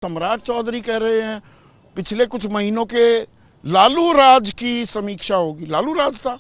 सम्राट चौधरी कह रहे हैं पिछले कुछ महीनों के लालू राज की समीक्षा होगी। लालू राज था।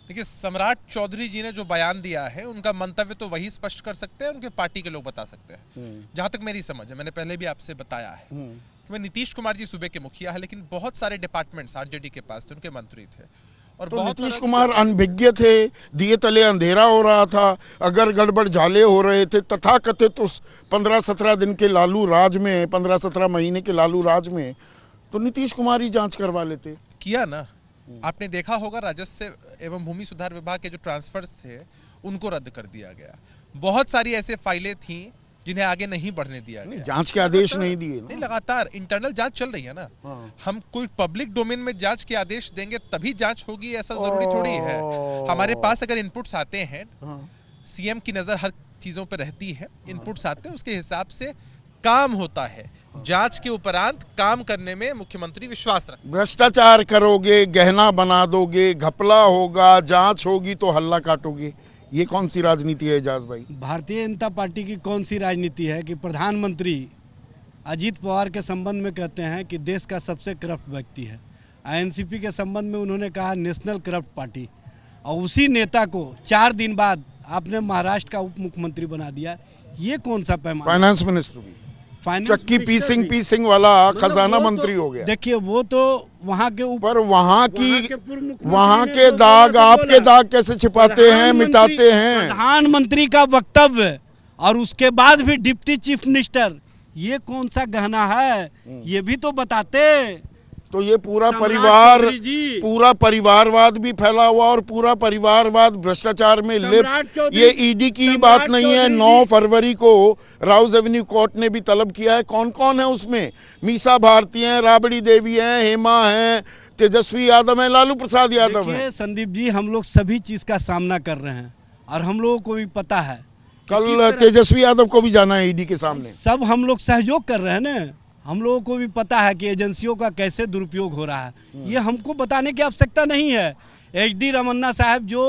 देखिए, सम्राट चौधरी जी ने जो बयान दिया है उनका मंतव्य तो वही स्पष्ट कर सकते हैं, उनके पार्टी के लोग बता सकते हैं। जहां तक मेरी समझ है, मैंने पहले भी आपसे बताया है कि मैं नीतीश कुमार जी सूबे के मुखिया है, लेकिन बहुत सारे डिपार्टमेंट्स आरजेडी के पास थे, उनके मंत्री थे और तो बहुत नीतीश कुमार अनभिज्ञ थे, दिए तले अंधेरा हो रहा था, अगर गड़बड़ झाले हो रहे थे तथाकथित उस 15-17 दिन के लालू राज में, 15-17 महीने के लालू राज में, तो नीतीश कुमार ही जांच करवा लेते। किया ना। आपने देखा होगा राजस्व एवं भूमि सुधार विभाग के जो ट्रांसफर्स थे उनको रद्द कर दिया गया। बहुत सारी ऐसे फाइलें थी जिन्हें आगे नहीं बढ़ने दिया गया। जांच के आदेश नहीं दिए। नहीं, लगातार इंटरनल जांच चल रही है ना। हम कोई पब्लिक डोमेन में जांच के आदेश देंगे तभी जांच होगी, ऐसा जरूरी थोड़ी है। हमारे पास अगर इनपुट्स आते हैं, सीएम की नजर हर चीजों पर रहती है, इनपुट्स आते हैं, उसके हिसाब से काम होता है। जांच के उपरांत काम करने में मुख्यमंत्री विश्वास रखते हैं। भ्रष्टाचार करोगे, गहना बना दोगे, घपला होगा, जांच होगी तो हल्ला काटोगे, ये कौन सी राजनीति है एजाज भाई? भारतीय जनता पार्टी की कौन सी राजनीति है कि प्रधानमंत्री अजीत पवार के संबंध में कहते हैं कि देश का सबसे करप्ट व्यक्ति है। एनसीपी के संबंध में उन्होंने कहा नेशनल करप्ट पार्टी, और उसी नेता को 4 दिन बाद आपने महाराष्ट्र का उप मुख्यमंत्री बना दिया। ये कौन सा पैमाना? फाइनेंस मिनिस्टर भी, चक्की पीसिंग वाला खजाना मंत्री हो गया। देखिए, वो तो वहाँ के ऊपर, वहाँ के दाग आपके दाग कैसे छिपाते हैं, मिटाते हैं? प्रधानमंत्री का वक्तव्य और उसके बाद भी डिप्टी चीफ मिनिस्टर, ये कौन सा गहना है, ये भी तो बताते। तो ये पूरा परिवारवाद भी फैला हुआ और पूरा परिवारवाद भ्रष्टाचार में लिप्त। ये ईडी की बात नहीं है। 9 फरवरी को राउज एवेन्यू कोर्ट ने भी तलब किया है। कौन कौन है उसमें? मीसा भारती हैं, राबड़ी देवी हैं, हेमा हैं, तेजस्वी यादव हैं, लालू प्रसाद यादव हैं। संदीप जी, हम लोग सभी चीज का सामना कर रहे हैं और हम लोगों को भी पता है। कल तेजस्वी यादव को भी जाना है ईडी के सामने। सब हम लोग सहयोग कर रहे हैं ना। हम लोगों को भी पता है कि एजेंसियों का कैसे दुरुपयोग हो रहा है। ये हमको बताने की आवश्यकता नहीं है। HD रमन्ना साहब जो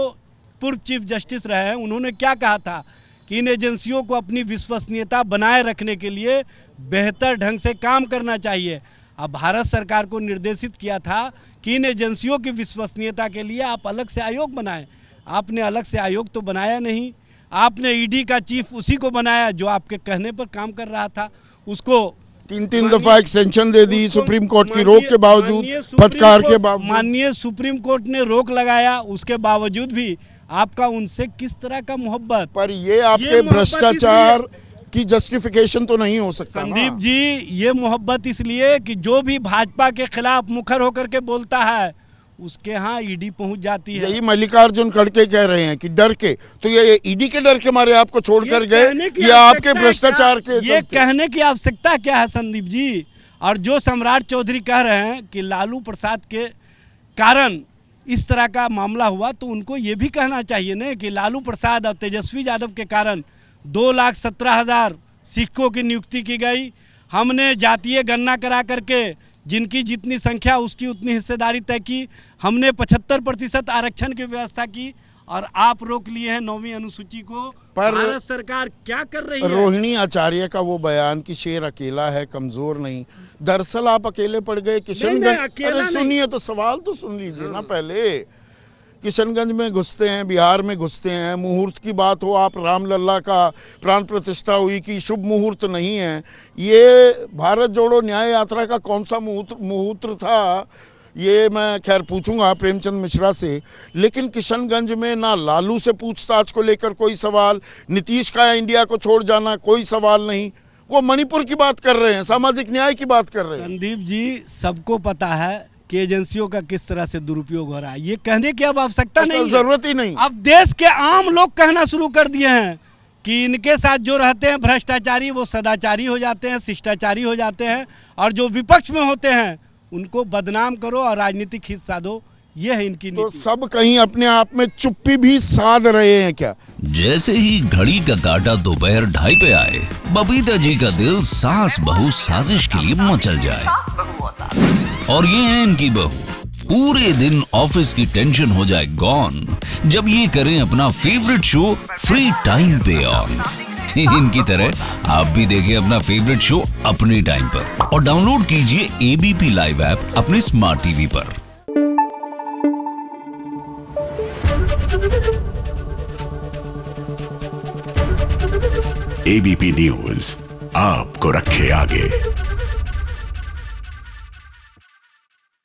पूर्व चीफ जस्टिस रहे हैं, उन्होंने क्या कहा था कि इन एजेंसियों को अपनी विश्वसनीयता बनाए रखने के लिए बेहतर ढंग से काम करना चाहिए। अब भारत सरकार को निर्देशित किया था कि इन एजेंसियों की विश्वसनीयता के लिए आप अलग से आयोग बनाएं। आपने अलग से आयोग तो बनाया नहीं। आपने ईडी का चीफ उसी को बनाया जो आपके कहने पर काम कर रहा था। उसको 3 दफा एक्सटेंशन दे दी सुप्रीम कोर्ट की रोक के बावजूद, फटकार के बावजूद। माननीय सुप्रीम कोर्ट ने रोक लगाया, उसके बावजूद भी आपका उनसे किस तरह का मोहब्बत? पर ये आपके भ्रष्टाचार की जस्टिफिकेशन तो नहीं हो सकता संदीप जी। ये मोहब्बत इसलिए कि जो भी भाजपा के खिलाफ मुखर होकर के बोलता है उसके यहाँ ईडी पहुंच जाती है। यही मल्लिकार्जुन खड़गे कह रहे हैं कि डर के, तो ये ईडी के डर के मारे आपको छोड़कर गए या आपके भ्रष्टाचार के? ये कहने की आवश्यकता क्या है संदीप जी? और जो सम्राट चौधरी कह रहे हैं कि लालू प्रसाद के कारण इस तरह का मामला हुआ, तो उनको ये भी कहना चाहिए ना कि लालू प्रसाद और तेजस्वी यादव के कारण 2,17,000 शिक्षकों की नियुक्ति की गई। हमने जातीय गणना करा करके जिनकी जितनी संख्या उसकी उतनी हिस्सेदारी तय की। हमने 75% आरक्षण की व्यवस्था की और आप रोक लिए हैं 9वीं अनुसूची को। पर भारत सरकार क्या कर रही है? रोहिणी आचार्य का वो बयान कि शेर अकेला है, कमजोर नहीं, दरअसल आप अकेले पड़ गए। किशनगंज, सुनिए तो सवाल तो सुन लीजिए ना पहले। किशनगंज में घुसते हैं, बिहार में घुसते हैं, मुहूर्त की बात हो, आप रामलला का प्राण प्रतिष्ठा हुई कि शुभ मुहूर्त नहीं है। ये भारत जोड़ो न्याय यात्रा का कौन सा मुहूर्त था, ये मैं खैर पूछूंगा प्रेमचंद मिश्रा से। लेकिन किशनगंज में ना लालू से पूछताछ को लेकर कोई सवाल, नीतीश का इंडिया को छोड़ जाना कोई सवाल नहीं, वो मणिपुर की बात कर रहे हैं, सामाजिक न्याय की बात कर रहे हैं। संदीप जी, सबको पता है कि एजेंसियों का किस तरह से दुरुपयोग हो रहा है। ये कहने की अब आवश्यकता नहीं, जरूरत ही नहीं। अब देश के आम लोग कहना शुरू कर दिए हैं कि इनके साथ जो रहते हैं भ्रष्टाचारी, वो सदाचारी हो जाते हैं, शिष्टाचारी हो जाते हैं, और जो विपक्ष में होते हैं उनको बदनाम करो और राजनीतिक हित साधो। ये है इनकी नीति। तो सब कहीं अपने आप में चुप्पी भी साध रहे हैं क्या? जैसे ही घड़ी का काटा दोपहर 2:30 पे आए, बबीता जी का दिल सास बहू साजिश के लिए मचल जाए। और ये है इनकी बहू, पूरे दिन ऑफिस की टेंशन हो जाए गॉन जब ये करें अपना फेवरेट शो फ्री टाइम पे ऑन। इनकी तरह आप भी देखिए अपना फेवरेट शो अपने टाइम पर और डाउनलोड कीजिए एबीपी लाइव ऐप अपने स्मार्ट टीवी पर। एबीपी न्यूज आपको रखे आगे।